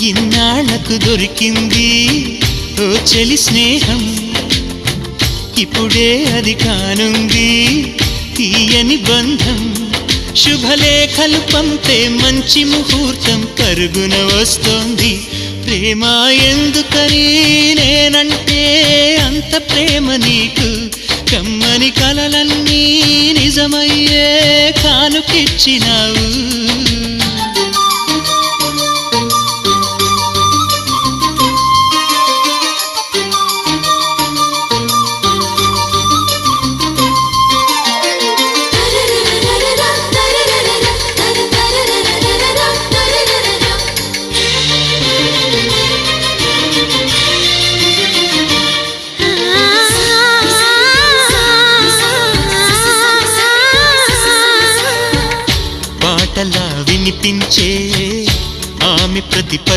ఇన్నాళ్లకు దొరికింది ఓ చెలి స్నేహం, ఇప్పుడే అది కానుంది తీయని బంధం. శుభలేఖలు పంపే మంచి ముహూర్తం పరుగున వస్తోంది. ప్రేమ ఎందుకని నేనంటే అంత ప్రేమ నీకు, కమ్మని కలలన్నీ నిజమయ్యే కానుకిచ్చినావు. పాటలా వినిపించే ఆమె ప్రతి పలు